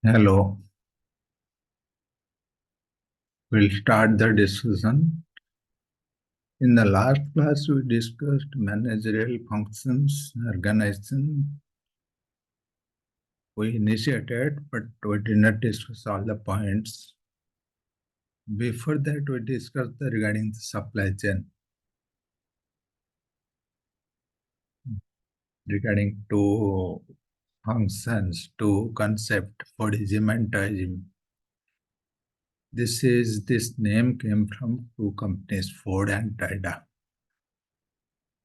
Hello, we'll start the discussion. In the last class, we discussed managerial functions, organization. We initiated, but we did not discuss all the points. Before that, we discussed regarding the supply chain, regarding two functions, two concept, Fordism and Taoism. This name came from two companies, Ford and Toyota.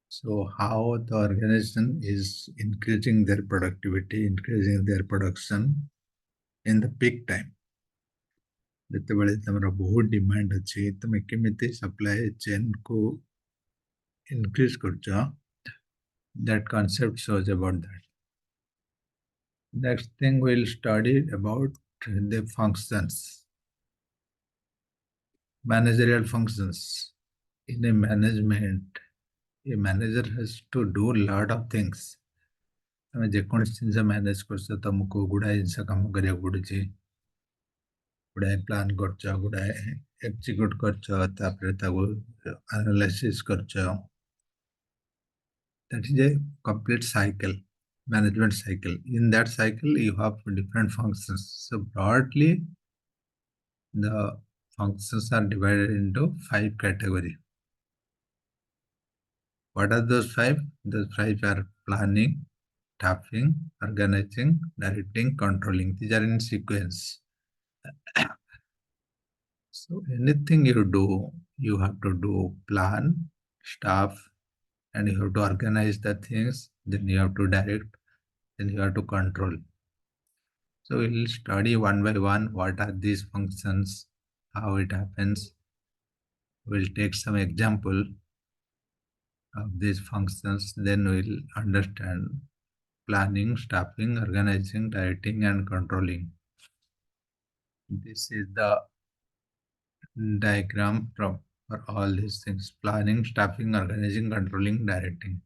So how the organization is increasing their productivity, increasing their production in the peak time. ଯେତେବେଳେ ତମର ବହୁତ demand ଅଛି ତମେ କେମିତି supply ଚେନ୍କୁ increase କରୁଛ, that concept shows about that. Next thing we'll study about the functions, managerial functions. In a management, a manager has to do a lot of things. ତମେ ଯେକୌଣସି ଜିନିଷ ମ୍ୟାନେଜ କରୁଛ ତମକୁ ଗୁଡ଼ାଏ ଜିନିଷ କାମ କରିବାକୁ ପଡୁଛି, गुड़ाए प्लान कर गुड़ाए एक्जिक्यूट कर एनालिसिस कर that is a complete cycle, management cycle. In that cycle you have different functions. So broadly the functions are divided into 5 categories. What are those 5? Those 5 are planning, staffing, organizing, directing, controlling. These are in sequence. So anything you do, you have to do plan, staff, and you have to organize the things, then you have to direct, then you have to control. So we'll study one by one what are these functions, how it happens. We'll take some example of these functions, then we'll understand planning, staffing, organizing, directing, and controlling. This is the diagram for all these things: planning, staffing, organizing, controlling, directing.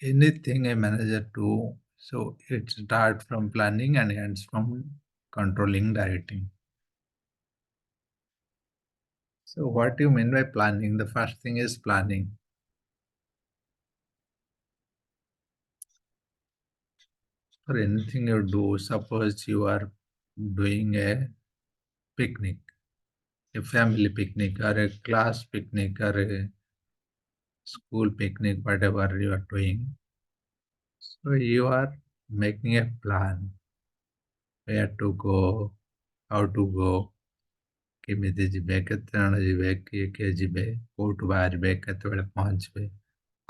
Anything a manager do, so it starts from planning and ends from controlling, directing. So what do you mean by planning? The first thing is planning. For anything you do, suppose you are doing a picnic, a family picnic or a class picnic or a school picnic, whatever you are doing. So you are making a plan, where to go, how to go, କେମିତି ଯିବେ, କେତେ ଜଣ ଯିବେ, କିଏ ଯିବେ, କୋଉଠୁ ବାହାରିବେ, କେତେବେଳେ ପହଞ୍ଚିବେ,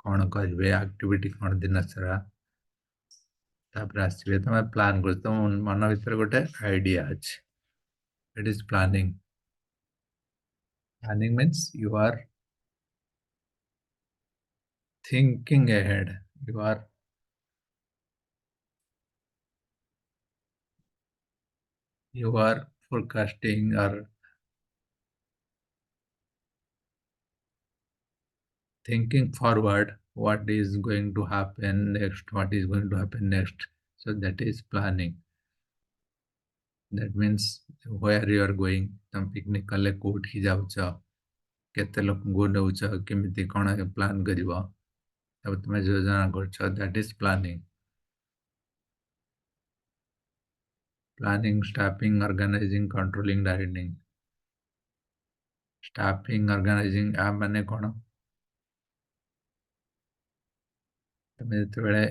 କ'ଣ କରିବେ, ଆକ୍ଟିଭିଟି କ'ଣ ଦିନ ସାରା, ତାପରେ ଆସିବେ। ତମେ ପ୍ଲାନ୍ କରୁଛ, ତମ ମନ ଭିତରେ ଗୋଟେ ଆଇଡିଆ ଅଛି, ଇଟ୍ is planning. Planning means you are thinking ahead, you are forecasting or thinking forward what is going to happen next, what is going to happen next. So that is planning. That means where you are going, ତମ picnic କଲେ କୋଉଠି ଯାଉଛ, କେତେ ଲୋକଙ୍କୁ ନେଉଛ, କେମିତି କ'ଣ plan କରିବ, ତାପରେ ତୁମେ ଯୋଜନା କରୁଛ, that is planning. Planning, staffing, organizing, controlling, directing. Staffing, organizing ମାନେ କ'ଣ? ତମେ ଯେତେବେଳେ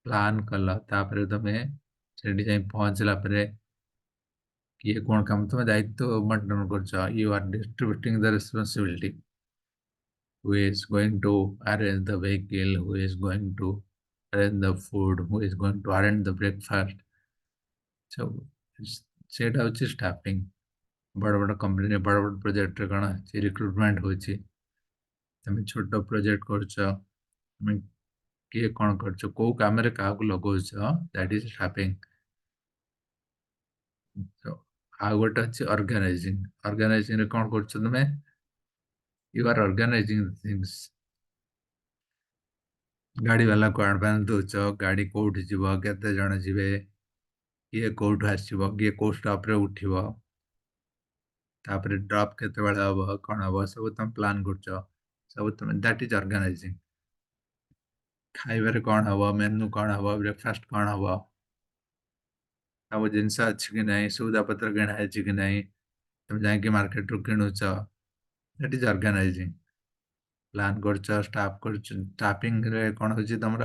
ପ୍ଲାନ୍ କଲ ତାପରେ ତମେ ସେଠି ଯାଇ ପହଞ୍ଚିଲା ପରେ କିଏ କ'ଣ କାମ ତମେ ଦାୟିତ୍ୱ ବଣ୍ଟନ କରୁଛ. You are distributing the responsibility. Who is going to arrange the vehicle, who is going to arrange the food, who is going to arrange the breakfast. So ସେଇଟା ହେଉଛି staffing. ବଡ଼ ବଡ଼ କମ୍ପାନୀରେ ବଡ଼ ବଡ଼ ପ୍ରୋଜେକ୍ଟରେ କ'ଣ ଅଛି, ରିକ୍ରୁଟମେଣ୍ଟ ହେଉଛି. ତମେ ଛୋଟ ପ୍ରୋଜେକ୍ଟ କରୁଛ, ତମେ କିଏ କ'ଣ କରୁଛ, କୋଉ କାମରେ କାହାକୁ ଲଗଉଛ, ଦ୍ୟାଟ୍ ଇଜ staffing. ଆଉ ଗୋଟେ ଅଛି ଅର୍ଗାନାଇଜିଂ. ଅର୍ଗାନାଇଜିଂରେ କ'ଣ କରୁଛ ତମେ? You are organizing the things. ଗାଡି ବାଲାକୁ ଆଡଭାନ୍ସ ଦଉଛ, ଗାଡି କୋଉଠି ଯିବ, କେତେ ଜଣ ଯିବେ, କିଏ କୋଉଠୁ ଆସିବ, କିଏ କୋଉ ଷ୍ଟପରେ ଉଠିବ, ତାପରେ ଡ୍ରପ୍ କେତେବେଳେ ହବ, କଣ ହବ, ସବୁ ତମେ ପ୍ଲାନ୍ କରୁଛ। ସବୁ ତମେ ଦ୍ୟାଟ୍ ଇଜ ଅର୍ଗାନାଇଜିଂ। ଖାଇବାରେ କଣ ହବ, ମେନୁ କଣ ହବ, ବ୍ରେକଫାଷ୍ଟ କଣ ହବ, ସବୁ ଜିନିଷ ଅଛି କି ନାହିଁ, ସଉଦା ପତ୍ର କିଣା ହେଇଛି କି ନାହିଁ, ତମେ ଯାଇକି ମାର୍କେଟରୁ କିଣୁଛ, ଦ୍ୟାଟ୍ ଇଜ ଅର୍ଗାନାଇଜିଂ। ପ୍ଲାନ୍ କରୁଛ, ଷ୍ଟାଫ୍ କରୁଛ, ଷ୍ଟାଫିଂରେ କଣ ହଉଛି ତମର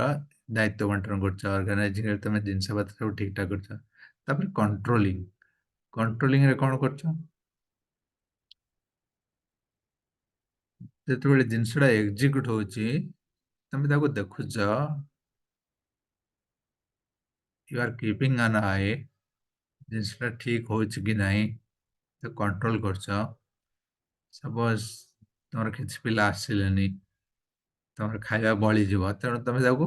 ଦାୟିତ୍ୱ ବଣ୍ଟନ କରୁଛ, ଅର୍ଗାନାଇଜିଂରେ ତମେ ଜିନିଷ ପତ୍ର ସବୁ ଠିକ ଠାକ କରୁଛ। ତାପରେ କଣ୍ଟ୍ରୋଲିଂ, କଣ୍ଟ୍ରୋଲିଂରେ କଣ କରୁଛ, ଯେତେବେଳେ ଜିନିଷଟା ଏକ୍ଜିକ୍ୟୁଟ ହଉଛି ତମେ ତାକୁ ଦେଖୁଛ, ୟୁ ଆର୍ କିପିଂ ଆନ୍ ଆଇ, ଜିନିଷଟା ଠିକ ହଉଛି କି ନାହିଁ, ତ କଣ୍ଟ୍ରୋଲ କରୁଛ। ସପୋଜ ତମର କିଛି ପିଲା ଆସିଲେନି, ତମର ଖାଇବା ବଳିଯିବ, ତେଣୁ ତମେ ତାକୁ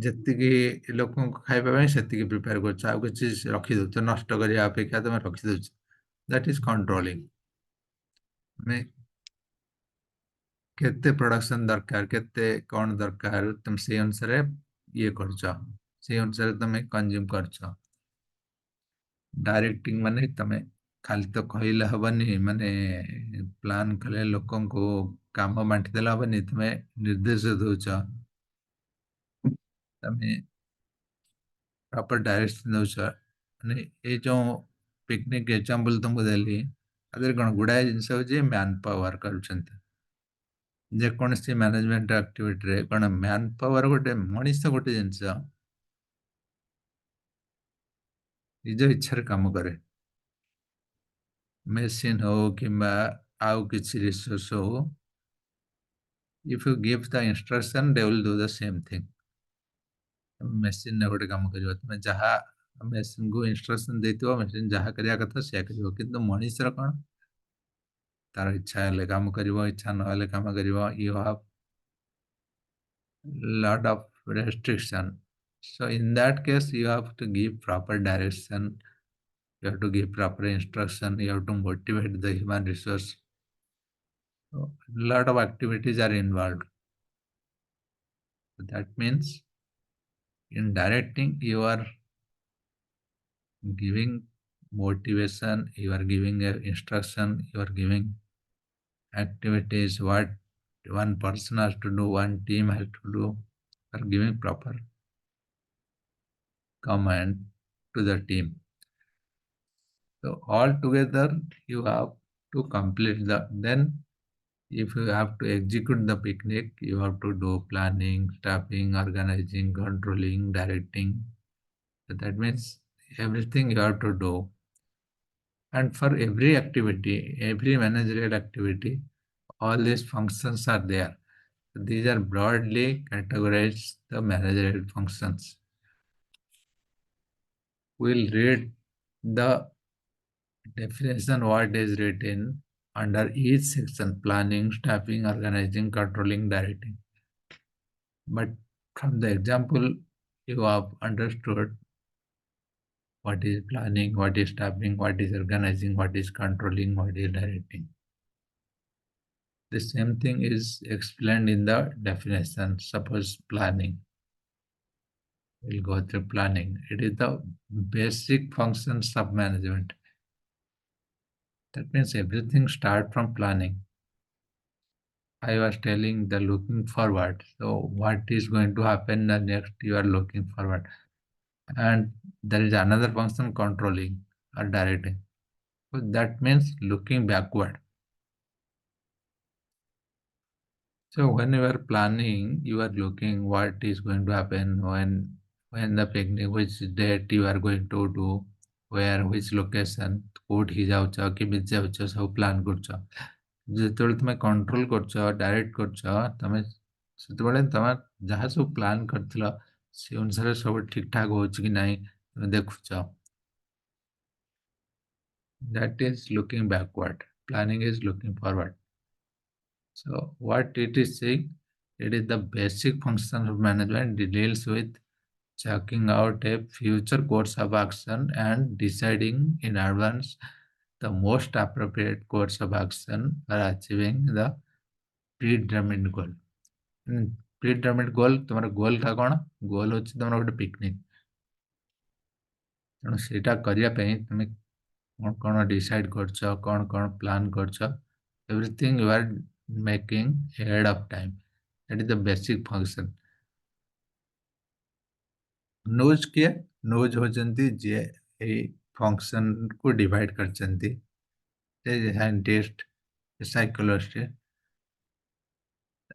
ଯେତିକି ଲୋକଙ୍କୁ ଖାଇବା ପାଇଁ ସେତିକି ପ୍ରିପେୟାର କରୁଛ, ଆଉ କିଛି ରଖିଦଉଛ, ନଷ୍ଟ କରିବା ଅପେକ୍ଷା ତମେ ରଖିଦଉଛ, ଦ୍ୟାଟ୍ ଇଜ କଣ୍ଟ୍ରୋଲିଂ। ମାନେ କେତେ ପ୍ରଡକ୍ସନ ଦରକାର, କେତେ କଣ ଦରକାର, ତମେ ସେଇ ଅନୁସାରେ ଇଏ କରୁଛ, ସେଇ ଅନୁସାରେ ତମେ କନଜ୍ୟୁମ କରୁଛ। ଡାଇରେକ୍ଟିଂ ମାନେ ତମେ ଖାଲି ତ କହିଲେ ହବନି, ମାନେ ପ୍ଲାନ୍ କଲେ ଲୋକଙ୍କୁ କାମ ବାଣ୍ଟି ଦେଲେ ହବନି, ତମେ ନିର୍ଦ୍ଦେଶ ଦଉଛ, ତମେ ପ୍ରପର ଡାଇରେକ୍ସନ ଦଉଛ। ମାନେ ଏଇ ଯୋଉ ପିକନିକ ଏକ୍ଜାମ୍ପଲ ତମକୁ ଦେଲି, ଆଦେହରେ କଣ ଗୁଡାଏ ଜିନିଷ ହଉଛି ମ୍ୟାନ ପାୱାର କରୁଛନ୍ତି। ଯେକୌଣସି ମ୍ୟାନେଜମେଣ୍ଟ ଆକ୍ଟିଭିଟିରେ କଣ ମ୍ୟାନ ପାୱାର, ଗୋଟେ ମଣିଷ ଗୋଟେ ଜିନିଷ ନିଜ ଇଚ୍ଛାରେ କାମ କରେ। ମେସିନ୍ ହଉ କିମ୍ବା ଆଉ କିଛି ରିସୋର୍ସ ହଉ, if you give the instruction they will do the same thing. ମେସିନରେ ଗୋଟେ କାମ କରିବ, ତମେ ଯାହା ମେସିନକୁ ଇନଷ୍ଟ୍ରକ୍ସନ ଦେଇଥିବ, ମେସିନ ଯାହା କରିବା କଥା ସେୟା କରିବ। କିନ୍ତୁ ମଣିଷର କଣ, ତାର ଇଚ୍ଛା ହେଲେ କାମ କରିବ, ଇଚ୍ଛା ନହେଲେ କାମ କରିବ। You have lot of restriction. So in that case, you have to give proper direction, you have to give proper instruction, you have to motivate the human resource. So lot of activities are involved. So that means in directing, you are giving motivation, you are giving instruction, you are giving activities, what one person has to do, one team has to do, you are giving proper command to the team. So altogether, you have to complete then if you have to execute the picnic, you have to do planning, staffing, organizing, controlling, directing. So that means everything you have to do. And for every activity, every managerial activity, all these functions are there. These are broadly categorized the managerial functions. We'll read the definition what is written under each section: planning, staffing, organizing, controlling, directing. But from the example, you have understood what is planning, what is staffing, what is organizing, what is controlling, what is directing. The same thing is explained in the definition. Suppose planning. We'll go through planning. It is the basic functions of management. That means everything starts from planning. I was telling the looking forward. So what is going to happen the next you are looking forward. And there is another function controlling or directing. So that means looking backward. So when you are planning, you are looking what is going to happen when the picnic, which date you are going to do, where, which location, କୋଉଠି ଯାଉଛ, କେମିତି ଯାଉଛ, ସବୁ plan କରୁଛ। ଯେତେବେଳେ ତୁମେ control କରୁଛ, direct କରୁଛ, ତମେ ସେତେବେଳେ ତମେ ଯାହା ସବୁ ପ୍ଲାନ୍ କରିଥିଲ ସେ ଅନୁସାରେ ସବୁ ଠିକ ଠାକ ହଉଛି କି ନାହିଁ ତମେ ଦେଖୁଛ। That is looking backward. Planning is looking forward. So what it is saying, it is the basic function of management. It deals with checking out a future course of action and deciding in advance the most appropriate course of action for achieving the predetermined goal. Predetermined goal तुम goal का कौन गोल हो तुम गोटे picnic तेणु सेटा करने तुम कौन कौन डिसाइड कर कौन कौन प्लान कर everything you are making ahead of time that is the basic function. नोज किए नोज होचंती जे ए फंक्शन को डिवाइड करचंती scientist psychologist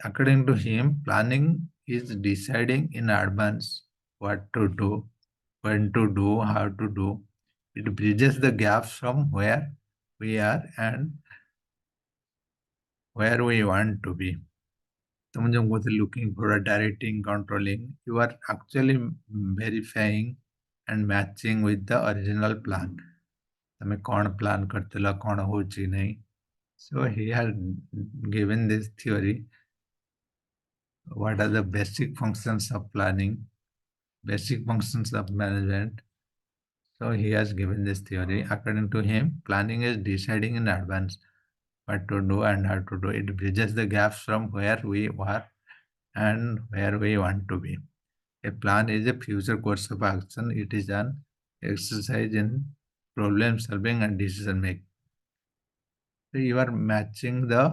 according to him planning is deciding in advance what to do, when to do, how to do. It bridges the gaps from where we are and where we want to be. तुम जो बोलते looking for a directing, controlling, you are actually verifying and matching with the original plan. तमें कौन plan करते कौन हो नहीं. So he has given this theory. What are the basic functions of planning, basic functions of management? So he has given this theory. According to him, planning is deciding in advance what to do and how to do. It bridges the gaps from where we are and where we want to be. A plan is a future course of action. It is an exercise in problem solving and decision making. So you are matching the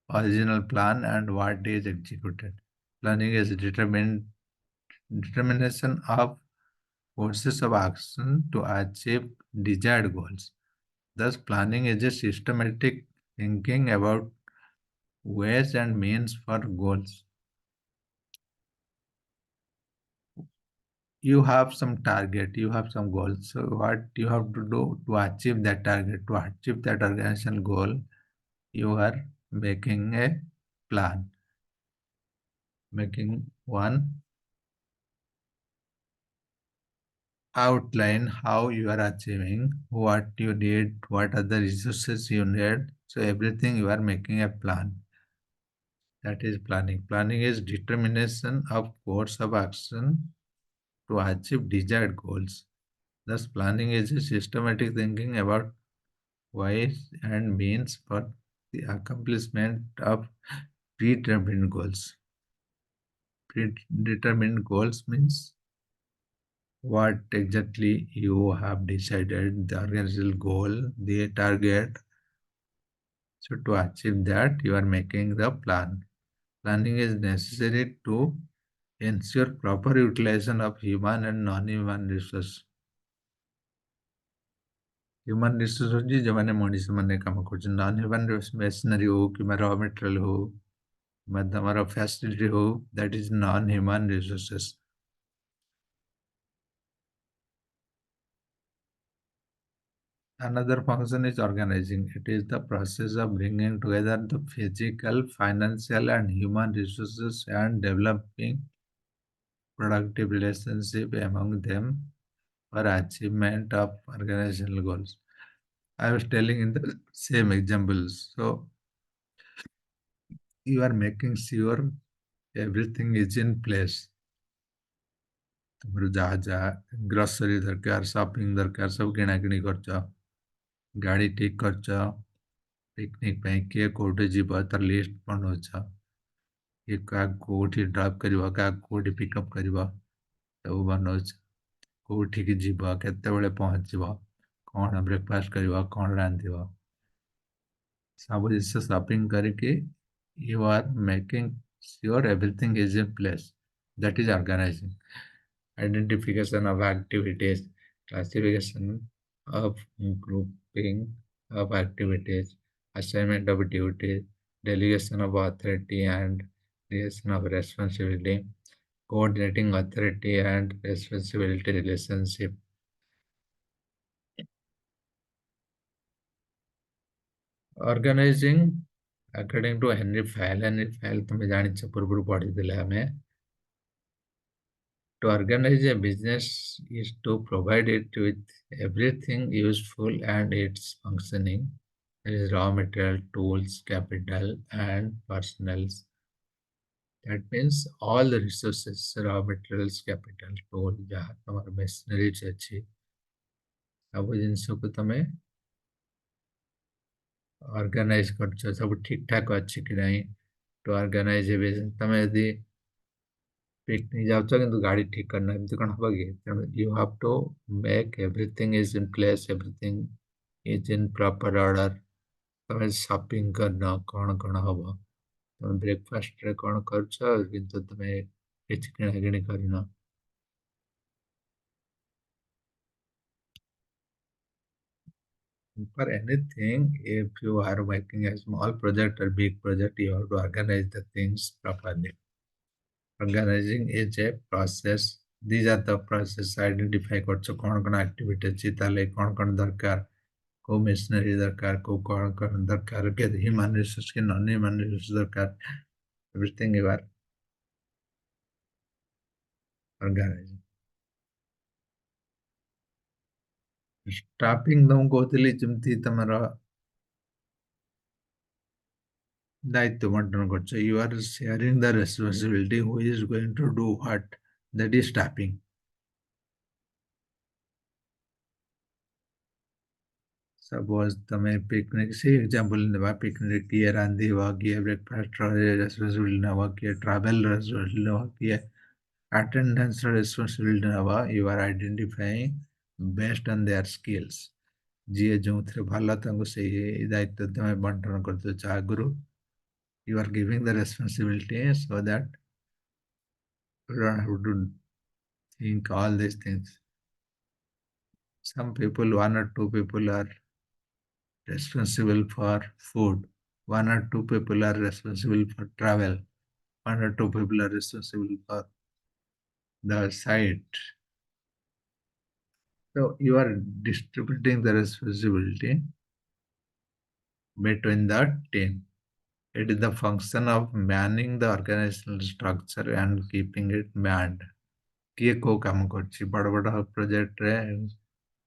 original plan and what is executed. Planning is determination of courses of action to achieve desired goals. Thus, planning is a systematic thinking about ways and means for goals. You have some target, you have some goals. So what you have to do to achieve that target, to achieve that organizational goal, you are making a plan, making one outline how you are achieving, what you need, what are the resources you need. So everything you are making a plan. That is planning. Planning is determination of course of action to achieve desired goals. Thus, planning is a systematic thinking about ways and means for the accomplishment of predetermined goals. Predetermined goals means what exactly you have decided, the organizational goal, the target. So to achieve that, you are making the plan. Planning is necessary to ensure proper utilization of human and non-human resources. Human resources होची जो माने मनीष माने काम करछन non human masonry हो कि raw material हो हमारा facility हो that is non human resources. Another function is organizing. It is the process of bringing together the physical, financial, and human resources and developing productive relationship among them for achievement of organizational goals. I was telling in the same examples. So you are making sure everything is in place. तुमर जहाँ जहाँ grocery दरकार shopping दरकार सब किणाकिणी करछ गाड़ी ठीक करछ पिकनिक पे किए कोठे जीव तार लिस्ट बनौछ किए क्या कोठी ड्रॉप करिव क्या कोठी पिकअप करिव सब बनौछ कोठी की जीव केते बेले पहुँचीव कौन ब्रेकफास्ट करिव कौन रांधिव सब जिस शॉपिंग करके you are making sure everything is in place. That is organizing. Identification of activities, classification of grouping of activities, assignment of duties, delegation of authority and delegation of responsibility, coordinating authority and responsibility relationship. Organizing according to Henry Fayol तुम्हें जानी पूर्व पढ़ी हमें. To organize a business is to provide it with everything useful and its functioning. There is raw material, tools, capital, and personnels. That means all the resources, raw materials, capital, tool, जहाँ तुम्हारा machinery अच्छी, सब जिनिसों को तुम्हें organize कर सब ठीक ठाक अच्छी कि नहीं. to organize everything. ତମେ ଯଦି ପିକନିକ ଯାଉଛ କିନ୍ତୁ ଗାଡି ଠିକ କରିନ ଏମିତି କଣ ହବ କି? ତେଣୁ you have to make everything is in place, everything is in proper order. ତମେ ସପିଂ କରିନ କଣ କଣ ହବ? ତମେ ବ୍ରେକଫାଷ୍ଟରେ କଣ କରୁଛ କିନ୍ତୁ ତମେ କିଛି କିଣାକିଣି କରିନ। For anything, if you are making a small project or big project, you have to organize the things properly. Organizing is a process. These are the process identify করছো কোন কোন activity ଅଛି ତାହେଲେ କଣ କଣ ଦରକାର, କୋଉ machinery ଦରକାର, କୋଉ କଣ କଣ ଦରକାର, କେତେ human resource କି non human resource ଦରକାର, everything you are organizing. Staffing ତ ମୁଁ କହୁଥିଲି ଯେମିତି ତମର ଦାୟିତ୍ୱ ବଣ୍ଟନ କରୁଛ, you are sharing the responsibility who is going to do what, that is staffing. Suppose ତମେ ପିକନିକ ସେ ଏକ୍ସାମ୍ପଲ ନେବା, ପିକନିକ କିଏ ରାନ୍ଧିବ, କିଏ ବ୍ରେକଫାଷ୍ଟର ରେସ୍ପନ୍ସିବିଲିଟି ନେବ, କିଏ ଟ୍ରାଭେଲ ରେସ୍ପନ୍ସିବିଲିଟି ନେବ, କିଏ ଆଟେଣ୍ଡାନ୍ସର ରେସ୍ପନ୍ସିବିଲିଟି ନେବ। You are identifying based on their skills. ଯିଏ ଯେଉଁଥିରେ ଭଲ ତାଙ୍କୁ ସେଇ ଦାୟିତ୍ୱ ତମେ ବଣ୍ଟନ କରିଦେଉଛ ଆଗରୁ। You are giving the responsibility so that you don't have to think all these things. Some people, one or two people are responsible for food. One or two people are responsible for travel. One or two people are responsible for the site. So you are distributing the responsibility between the team. It is the function of manning the organizational structure and keeping it manned. କିଏ କୋଉ କାମ କରୁଛି, ବଡ଼ ବଡ଼ ପ୍ରୋଜେକ୍ଟରେ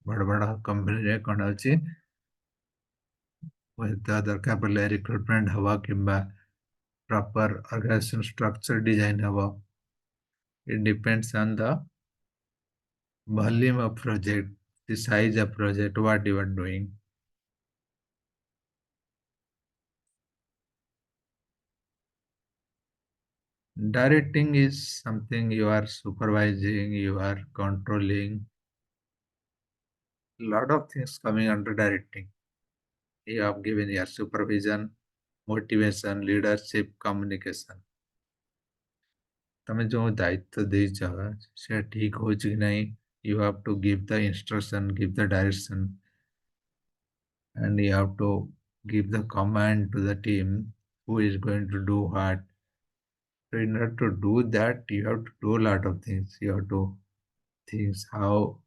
ବଡ଼ ବଡ଼ କମ୍ପାନୀରେ କ'ଣ ଅଛି, ଦରକାର ପଡ଼ିଲେ ରିକ୍ରୁଟମେଣ୍ଟ ହବ କିମ୍ବା proper organization structure design haba. It depends on the volume of project, the size of project, what you are doing. Directing is something you are supervising, you are controlling. A lot of things coming under directing. You have given your supervision, motivation, leadership, communication. ତମେ ଯେଉଁ ଦାୟିତ୍ୱ ଦେଇଛ ସେଟା ଠିକ ହଉଛି କି ନାହିଁ, you have to give the instruction, give the direction, and you have to give the command to the team who is going to do what. So in order to do that, you have to do a lot of things. You have to think how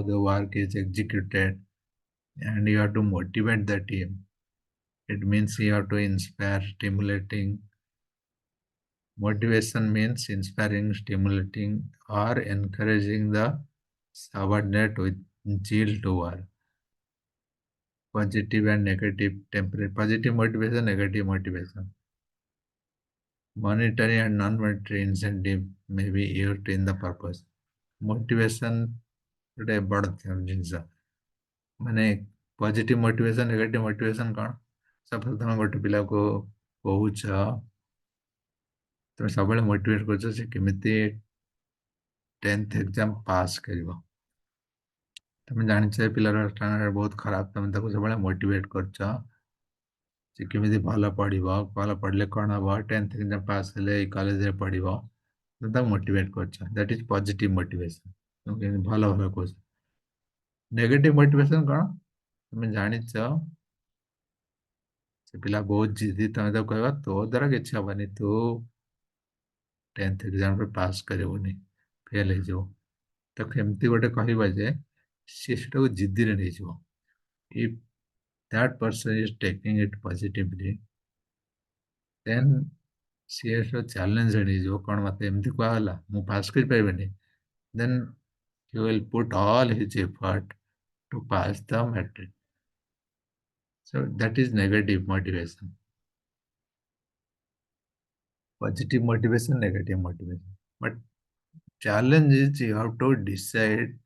the work is executed, and you have to motivate the team. It means you have to inspire, stimulating. Motivation means inspiring, stimulating, or encouraging the subordinate with zeal to work. Positive and negative temporary. Positive motivation, negative motivation. Monetary and non-monetary incentive may be used in the purpose. Motivation ଗୋଟେ ବଡ଼ ଜିନିଷ, ମାନେ positive motivation, negative motivation କ'ଣ? Suppose ତମେ ଗୋଟେ ପିଲାକୁ କହୁଛ, ତମେ ସବୁବେଳେ ମୋଟିଭେଟ କରୁଛ ସେ କେମିତି 10th ଏକ୍ସାମ ପାସ୍ କରିବ। ତମେ ଜାଣିଛ ଏ ପିଲାର ଷ୍ଟାଣ୍ଡାର୍ଡ ବହୁତ ଖରାପ, ତମେ ତାକୁ ସବୁବେଳେ ମୋଟିଭେଟ କରୁଛ ସେ କେମିତି ଭଲ ପଢ଼ିବ, ଭଲ ପଢ଼ିଲେ କ'ଣ ହବ, 10th ଏକ୍ସାମ ପାସ୍ ହେଲେ ଏଇ କଲେଜରେ ପଢ଼ିବ, ତମେ ତାକୁ ମୋଟିଭେଟ କରୁଛ। That is positive motivation. ତମେ କେମିତି ଭଲ ଭଲ କହୁଛ। ନେଗେଟିଭ ମୋଟିଭେସନ କ'ଣ? ତମେ ଜାଣିଛ ସେ ପିଲା ବହୁତ ଜିଦି, ତମେ ତାକୁ କହିବା ତୋ ଦ୍ୱାରା କିଛି ହବନି, ତୁ 10th ଏକ୍ସାମରେ ପାସ୍ କରିବୁନି, ଫେଲ୍ ହେଇଯିବ। ତାକୁ ଏମିତି ଗୋଟେ କହିବା ଯେ ସିଏ ସେଟାକୁ ଜିଦିରେ ନେଇଯିବ। If that person is taking it positively, then ସିଏ ଚ୍ୟାଲେଞ୍ଜ ନେଇଯିବ, କ'ଣ ମୋତେ ଏମିତି କୁହାଗଲା ମୁଁ ପାସ୍ କରିପାରିବିନି, then he will put all his effort to pass the matric. So that is negative motivation. Positive motivation, negative motivation. But challenge is you have to decide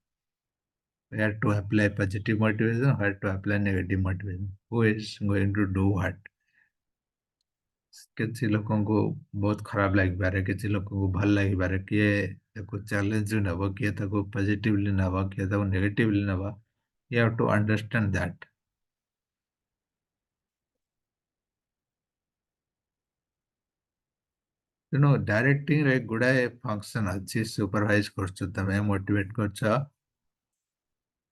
where to apply positive motivation, where to apply negative motivation. Who is going to do what? କିଛି ଲୋକଙ୍କୁ ବହୁତ ଖରାପ ଲାଗିପାରେ, କିଛି ଲୋକଙ୍କୁ ଭଲ ଲାଗିପାରେ, କିଏ ତାକୁ ଚ୍ୟାଲେଞ୍ଜ ନେବ, କିଏ ତାକୁ ପଜିଟିଭଲି ନେବ, କିଏ ତାକୁ ନେଗେଟିଭଲି ନେବ। You have to understand that. ତେଣୁ ଡାଇରେକ୍ଟିଂରେ ଗୁଡ଼ାଏ ଫଙ୍କସନ୍ ଅଛି। ସୁପରଭାଇଜ କରୁଛ ତମେ, ମୋଟିଭେଟ କରୁଛ,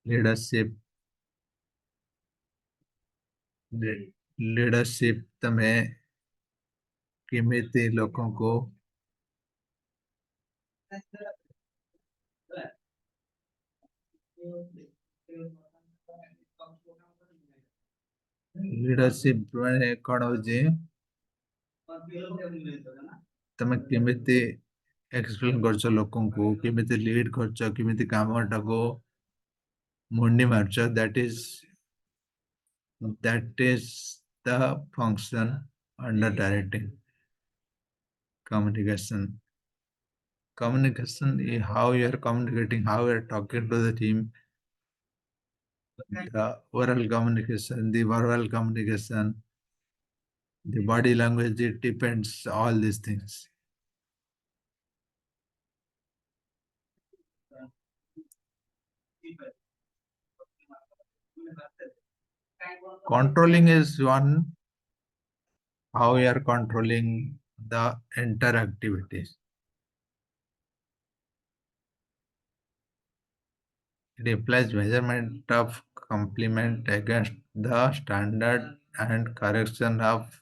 ଲିଡରସିପ ଲିଡରସିପ ତମେ କେମିତି ଲୋକଙ୍କୁ ଲିଡରସିପ ମାନେ କଣ ହଉଛି, ତମେ କେମିତି ଏକ୍ସପ୍ଲେନ କରୁଛ ଲୋକଙ୍କୁ, କେମିତି ଲିଡ୍ କରୁଛ, କେମିତି କାମଟାକୁ ମୁଣ୍ଡି ମାରୁଛ, that is the function under directing. Communication. Communication is how you are communicating, how you are talking to the team, the oral communication, the verbal communication, the body language, it depends all these things. Controlling is one, how you are controlling the entire activities. It implies measurement of complement against the standard and correction of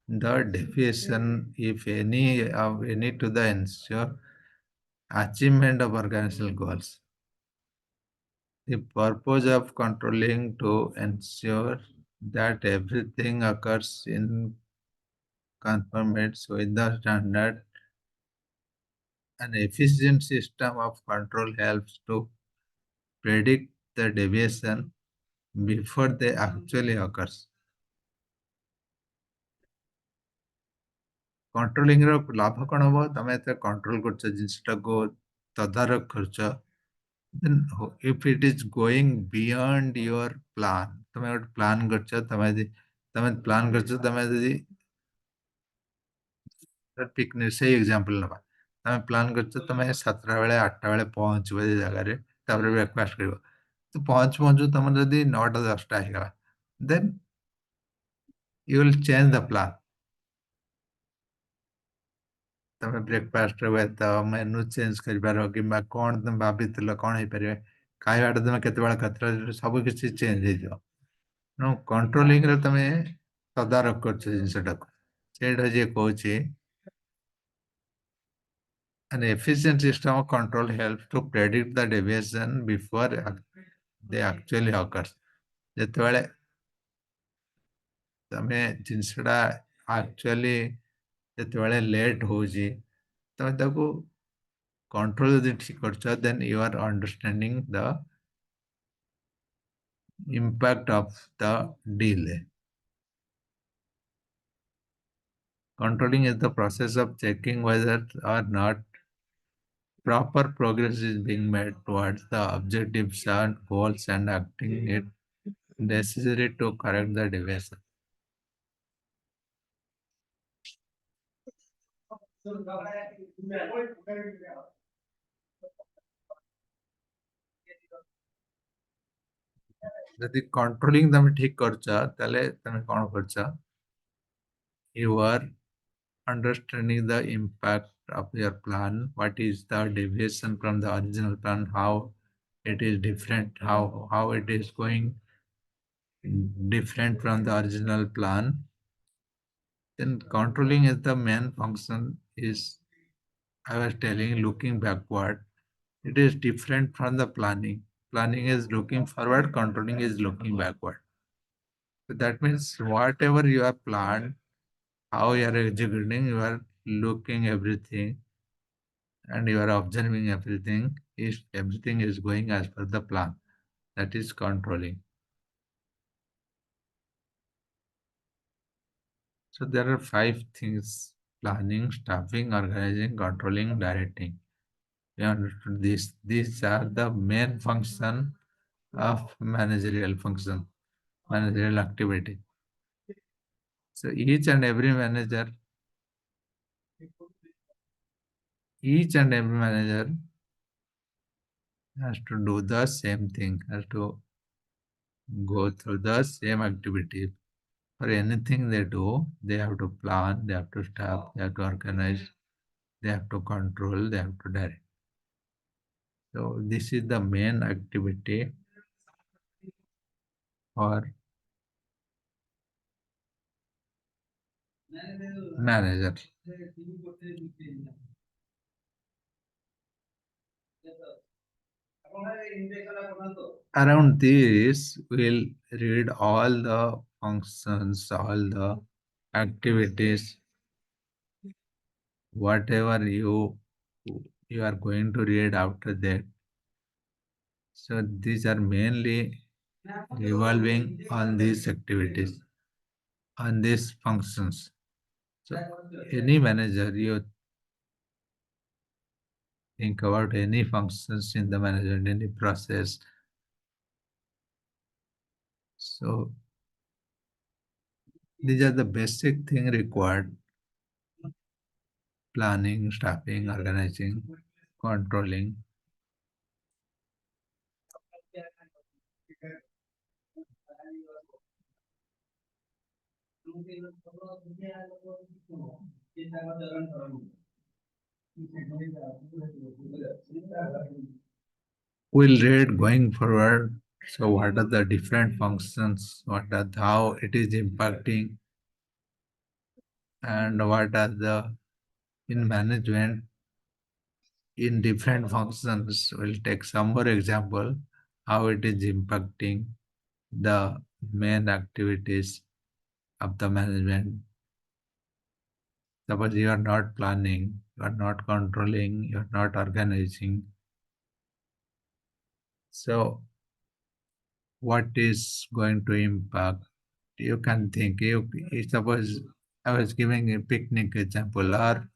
the deviation, if any, of any, to the ensure achievement of organizational goals. The purpose of controlling to ensure that everything occurs in conformance with the standard. An efficient system of control helps to predict the deviation before they actually occurs. Controlling ର ଲାଭ କଣ ହବ? ତମେ ଏତେ control କରୁଛ, ଜିନିଷଟାକୁ ତଦାରଖ କରୁଛ, then if it is going beyond your plan, ତମେ ଗୋଟେ ପ୍ଲାନ୍ କରିଛ, ତମେ ପ୍ଲାନ୍ କରିଛ, ତମେ ଯଦି ପିକନିକ ସେଇ ଏକ୍ସାମ୍ପଲ ନେବା, ତମେ ପ୍ଲାନ୍ କରିଛ ତମେ 7ଟା ବେଳେ 8ଟା ବେଳେ ପହଞ୍ଚିବ ଏ ଜାଗାରେ, ତାପରେ ବ୍ରେକଫାଷ୍ଟ କରିବ, ତ ପହଞ୍ଚୁ ପହଞ୍ଚୁ ତମର ଯଦି 9ଟା 10ଟା ହେଇଗଲା, then you will change the plan. ତମେ ବ୍ରେକଫାଷ୍ଟରେ ହୁଏତ ମେନୁ ଚେଞ୍ଜ କରିପାର, କିମ୍ବା କଣ ତମେ ଭାବିଥିଲ କଣ ହେଇପାରିବେ, ଖାଇବାଟା ତମେ କେତେବେଳେ ଖାଇଥିଲ, ସବୁ କିଛି ଚେଞ୍ଜ ହେଇଯିବ। ତେଣୁ କଣ୍ଟ୍ରୋଲିଂରେ ତମେ ତଦାରଖ କରୁଛ ଜିନିଷଟାକୁ, ସେଇଟା ଯିଏ କହୁଛି an efficient system of control helps to predict the deviation before they actually occurs. ଯେତେବେଳେ ତମେ ଜିନିଷଟା ଆକ୍ଚୁଆଲି ଯେତେବେଳେ ଲେଟ୍ ହଉଛି, ତମେ ତାକୁ କଣ୍ଟ୍ରୋଲ ଯଦି ଠିକ କରୁଛ, then you are understanding the impact of the delay. Controlling is the process of checking whether or not proper progress is being made towards the objectives and goals and acting it necessary to correct the deviation. ଯଦି controlling ତମେ ଠିକ କରୁଛ, ତାହେଲେ ତମେ କଣ କରୁଛ? You are understanding the impact of your plan, what is the deviation from the original plan, how it is different, how it is going different from the original plan. Then controlling is the main function is, I was telling, looking backward. It is different from the planning. Planning is looking forward, controlling is looking backward. So that means whatever you have planned, how you are executing, you are looking everything and you are observing everything. If everything is going as per the plan, that is controlling. So there are 5 things: planning, staffing, organizing, controlling, directing. We understood this. These are the main function of managerial function, managerial activity. So each and every manager has to do the same thing, has to go through the same activity. For anything they do, they have to plan, they have to staff, they have to organize, they have to control, they have to direct. So this is the main activity for manager. Around this, we'll read all the functions, all the activities, whatever you are going to read after that. So these are mainly revolving on these activities, on these functions. So any manager, you think about any functions in the management, any process. So these are the basic thing required: planning, staffing, organizing, controlling. We'll read going forward. So what are the different functions? How it is impacting, and what are the in management in different functions? We'll take some more example how it is impacting the main activities of the management. Suppose you are not planning, you are not controlling, you are not organizing. So what is going to impact? You can think. You suppose I was giving a picnic example, or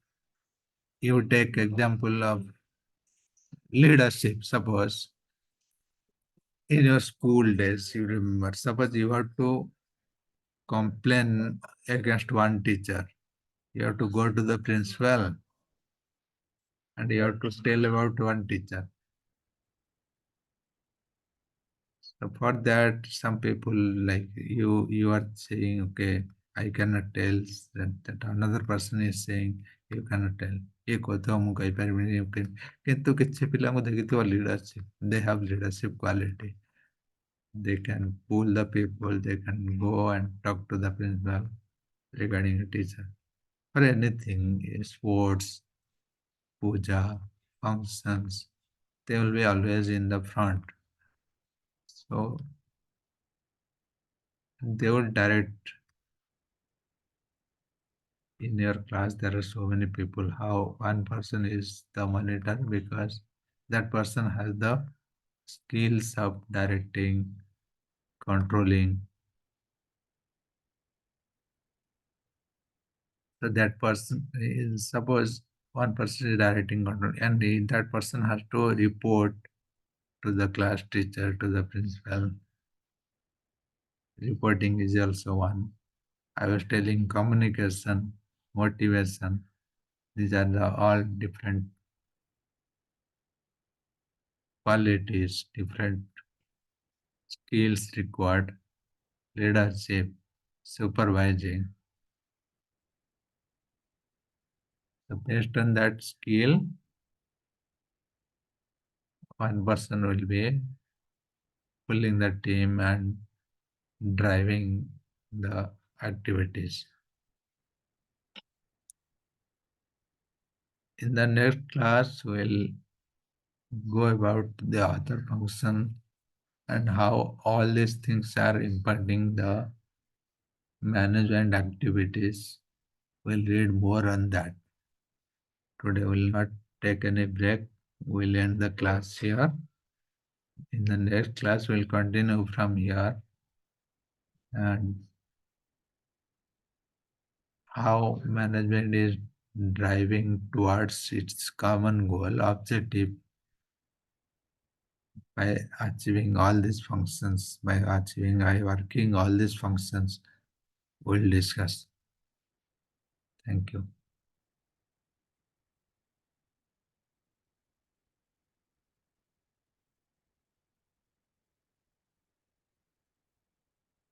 you take example of leadership. Suppose in your school days, you remember. Suppose you have to complain against one teacher. You have to go to the principal and you have to tell about one teacher. So for that, some people like you are saying, okay, I cannot tell. That another person is saying, you cannot tell. ये କଥା ମୁଁ କହିପାରିବିନି କିନ୍ତୁ କିଛି ପିଲାଙ୍କୁ ଦେଖିଥିବ leadership. They have leadership quality. They can pull the people. They can go and talk to the principal regarding a teacher or anything, sports, puja, functions. They will be always in the front. So they will direct. In your class there are so many people, how one person is the monitor because that person has the skills of directing, controlling. So that person is, suppose one person is directing, control, and that person has to report to the class teacher, to the principal. Reporting is also one. I was telling communication, motivation. These are the all different qualities, different skills required: leadership, supervising. So based on that skill, one person will be pulling the team and driving the activities. In the next class, we'll go about the other function and how all these things are impacting the management activities. We'll read more on that. Today we'll not take any break. We'll end the class here. In the next class, we'll continue from here and how management is driving towards its common goal objective by achieving all these functions, by working all these functions we'll discuss. Thank you.